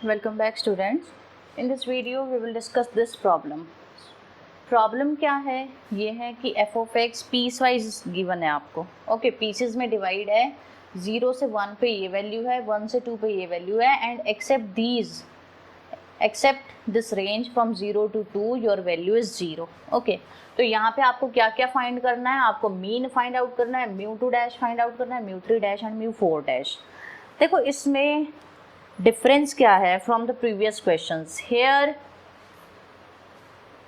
Welcome back students. In this video we will discuss this problem. Problem क्या है? ये है कि f of x piecewise given है आपको. ओके, पीसेस में डिवाइड है. 0 से 1 पे ये वैल्यू है, 1 से 2 पे ये वैल्यू है and except this range from 0 to 2 your value is 0. Okay, तो यहाँ पे आपको क्या क्या फाइंड करना है? आपको मीन फाइंड आउट करना है, μ2 डैश फाइंड आउट करना है, μ3 डैश एंड μ4 डैश. देखो इसमें डिफरेंस क्या है from the previous questions. Here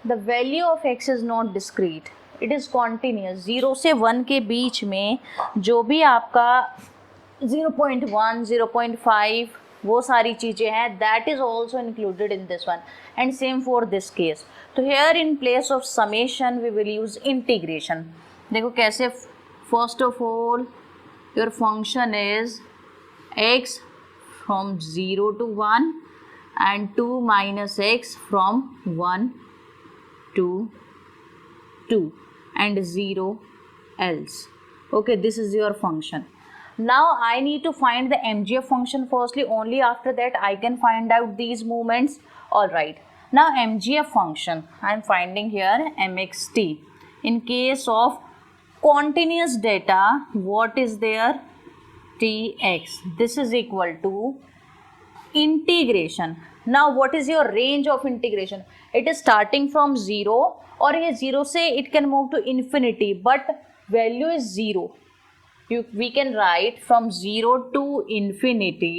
the value of x is not discrete, it is continuous. 0 से 1 के बीच में जो भी आपका 0.1 0.5 वो सारी चीज़ें हैं, that is also included in this one and same for this case. तो here in place of summation we will use integration. देखो कैसे. First of all your function is x from 0 to 1 and 2 minus x from 1 to 2 and 0 else. Okay, this is your function. Now I need to find the MGF function firstly, only after that I can find out these movements. Alright, now MGF function I am finding here mxt. In case of continuous data, what is there? Tx. This is equal to integration. Now what is your range of integration? It is starting from 0 और ये 0 से it can move to infinity, but value is 0. We can write from 0 to infinity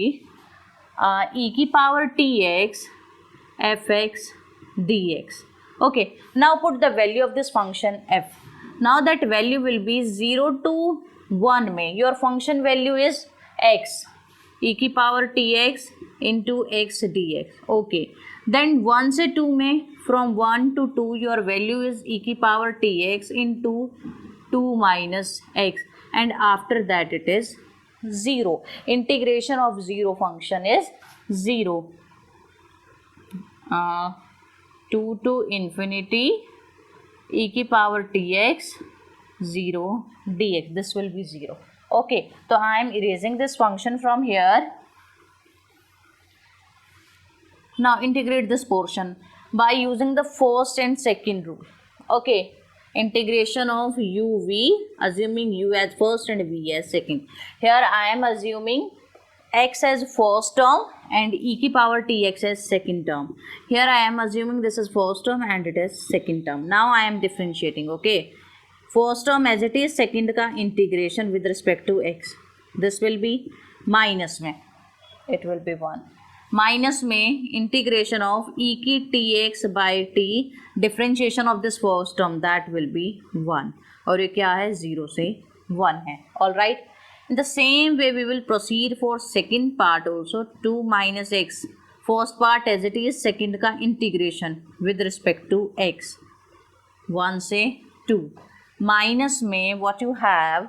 e की power tx fx dx. Okay, now put the value of this function f. Now that value will be 0 to 1 में your function value is x, e की power tx into x dx. Okay, then 1 से 2 में from 1 to 2 your value is e की power tx into 2 minus x and after that it is 0. Integration of 0 function is 0. 2 to infinity e की power tx 0 dx. This will be 0. Okay, so I am erasing this function from here. Now integrate this portion by using the first and second rule. Okay, integration of uv, assuming u as first and v as second. Here I am assuming x as first term and e की power tx as second term. Here I am assuming this is first term and it is second term. Now I am differentiating. Okay, first term as it is, second का integration with respect to x. This will be minus में, it will be 1. Minus में integration of E की T X by T, differentiation of this first term that will be 1 और ये क्या है 0 से 1 है. All right, in the same way we will proceed for second part also. 2 minus X first part as it is, second का integration with respect to X 1 से 2. Minus में what you have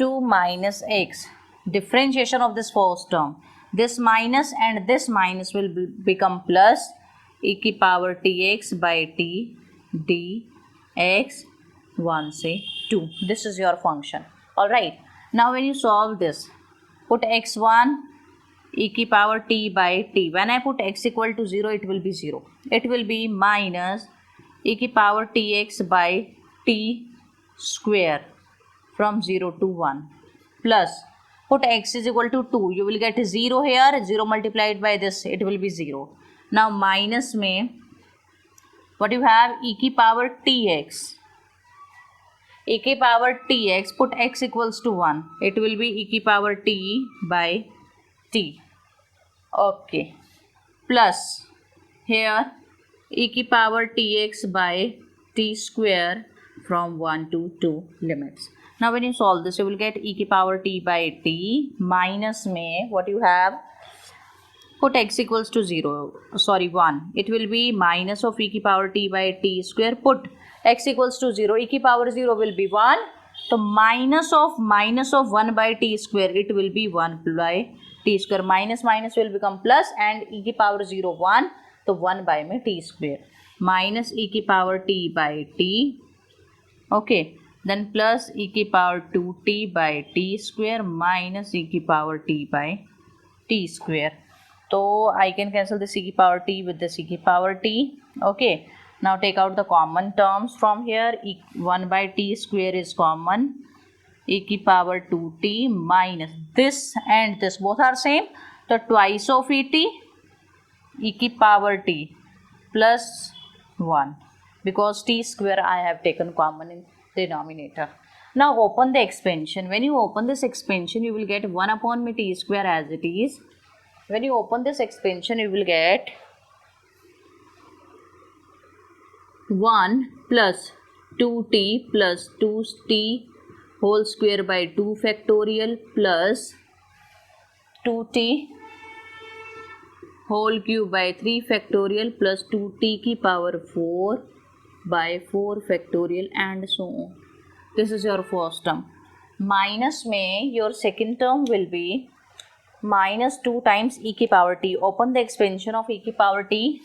2 minus x, differentiation of this first term, this minus and this minus will become plus e की power tx by t dx 1 से 2. This is your function. All right, now when you solve this, put x1 e की power t by t. When I put x equal to 0, it will be 0. It will be minus e की power tx by t square from 0 to 1 plus put x is equal to 2, you will get 0 here, 0 multiplied by this, it will be 0. Now minus में what you have e की power tx, e की power tx, put x equals to 1, it will be e की power t by t. Okay, plus here e की power tx by t square from 1 to 2 limits. Now when you solve this, you will get e की power t by t minus में what you have, put x equals to 1, it will be minus of e की power t by t square. Put x equals to 0, e की power 0 will be 1, so minus of 1 by t square, it will be 1 by t square. Minus minus will become plus and e की power 0 1, so 1 by में t square minus e की power t by t. Okay, then plus e की power 2t by t square minus e की power t by t square. So I can cancel this e की power t with this e की power t. Okay. Now take out the common terms from here. 1 by t square is common. E की power 2t minus this and this both are same. So twice of et e की power t plus 1 because t square I have taken common in denominator. Now open the expansion. When you open this expansion, you will get 1 upon me t square as it is. When you open this expansion, you will get 1 plus 2t plus 2t whole square by 2 factorial plus 2t whole cube by 3 factorial plus 2t की power 4 by 4 factorial and so on. This is your first term. Minus में your second term will be minus 2 times e की power t. Open the expansion of e की power t.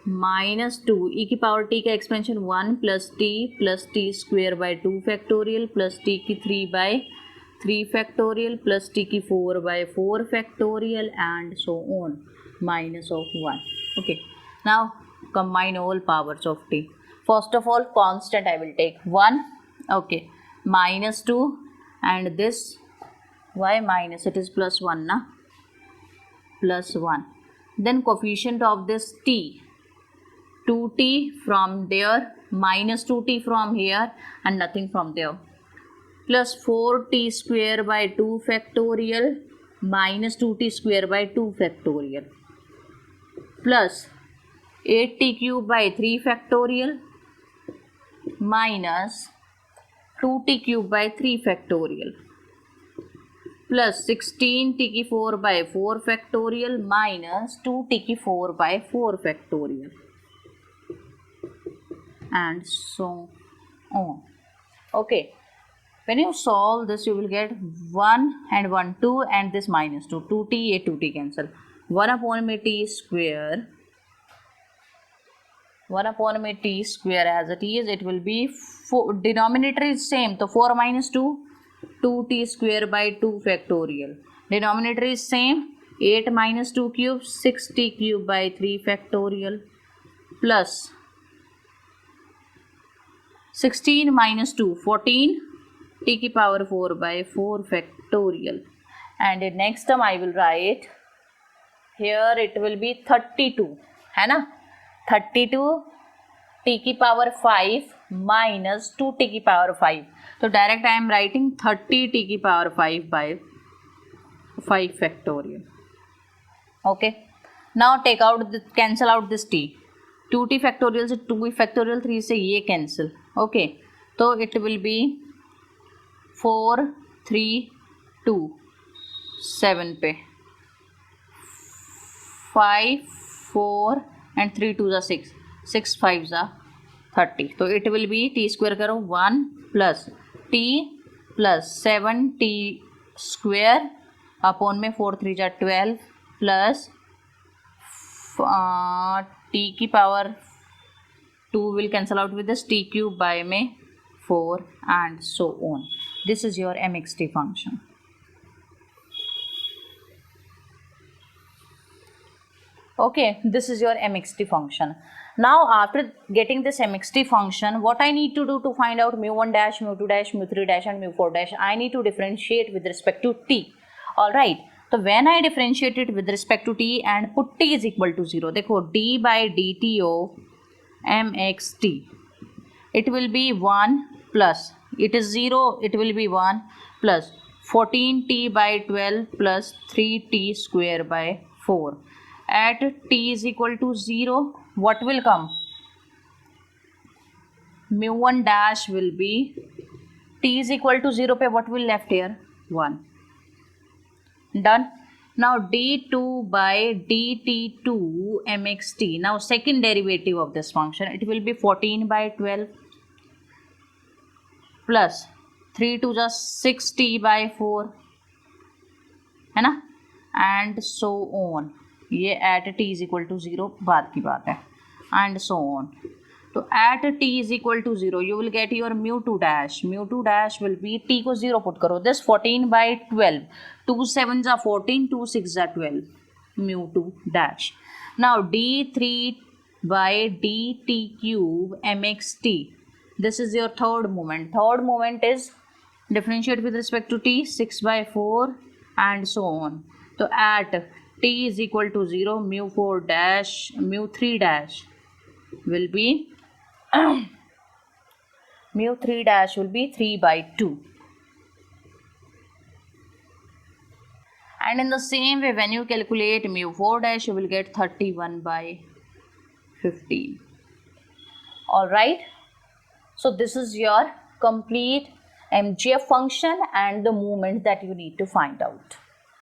Minus 2 e की power t का expansion 1 plus t square by 2 factorial plus t की 3 by 3 factorial plus t की 4 by 4 factorial and so on minus of 1. Okay. Now combine all powers of t. First of all, constant I will take 1. Okay. Minus 2 and this. Why minus? It is plus 1 na? Plus 1. Then coefficient of this t. 2t from there minus 2t from here and nothing from there. Plus 4t square by 2 factorial minus 2t square by 2 factorial. Plus 8t cube by 3 factorial minus 2t cube by 3 factorial. Plus 16t की 4 by 4 factorial minus 2t की 4 by 4 factorial and so on. Okay. When you solve this, you will get 1 and 1 2 and this minus 2 2t a 2t cancel. 1 upon me t square 1 upon me t square as it is, it will be 4, denominator is same, so 4 minus 2 2t square by 2 factorial. Denominator is same, 8 minus 2 cube 6t cube by 3 factorial plus 16 minus 2 14 t की power 4 by 4 factorial and in next term I will write here it will be 32 है ना 32 t की power 5 minus 2 t की power 5 तो direct I am writing 30 t की power 5 by 5 factorial. Okay, now take out the cancel out this t 2t factorial से 2 factorial 3 से ये cancel. Okay, तो it will be 4 3 2 7 पे 5 4 and 3 2 जा 6 6 5 जा 30. तो it will be t square करो 1 plus t plus 7t square upon में 4 3 जा 12 plus t की power 2 will cancel out with this t cube by में 4 and so on. This is your mxt function. Okay, this is your mxt function. Now after getting this mxt function, what I need to do to find out mu1 dash, mu2 dash, mu3 dash and mu4 dash, I need to differentiate with respect to t. Alright, so when I differentiate it with respect to t and put t is equal to 0, देखो d by dt of mxt, it will be 1 plus, it is 0, it will be 1 plus 14t by 12 plus 3t square by 4. At t is equal to 0, what will come? Mu1 dash will be, t is equal to 0 पे what will left here? 1. Done. Now d2 by dt2 mxt. Now second derivative of this function, it will be 14 by 12 plus 3 to just 6t by 4 है ना, and so on. ये at t is equal to 0 बाद की बात है and so on. तो at t is equal to 0 you will get your mu2 dash. mu2 dash will be t को 0 put करो, this 14 by 12, 2 7 जा 14, 2 6 जा 12 mu 2 dash. Now d3 by dt cube mxt. This is your third moment. Third moment is differentiate with respect to t, 6 by 4 and so on. So at t is equal to 0, mu 4 dash, mu 3 dash will be mu 3 dash will be 3 by 2. And in the same way, when you calculate mu 4 dash, you will get 31 by 15. Alright. So this is your complete MGF function and the movement that you need to find out.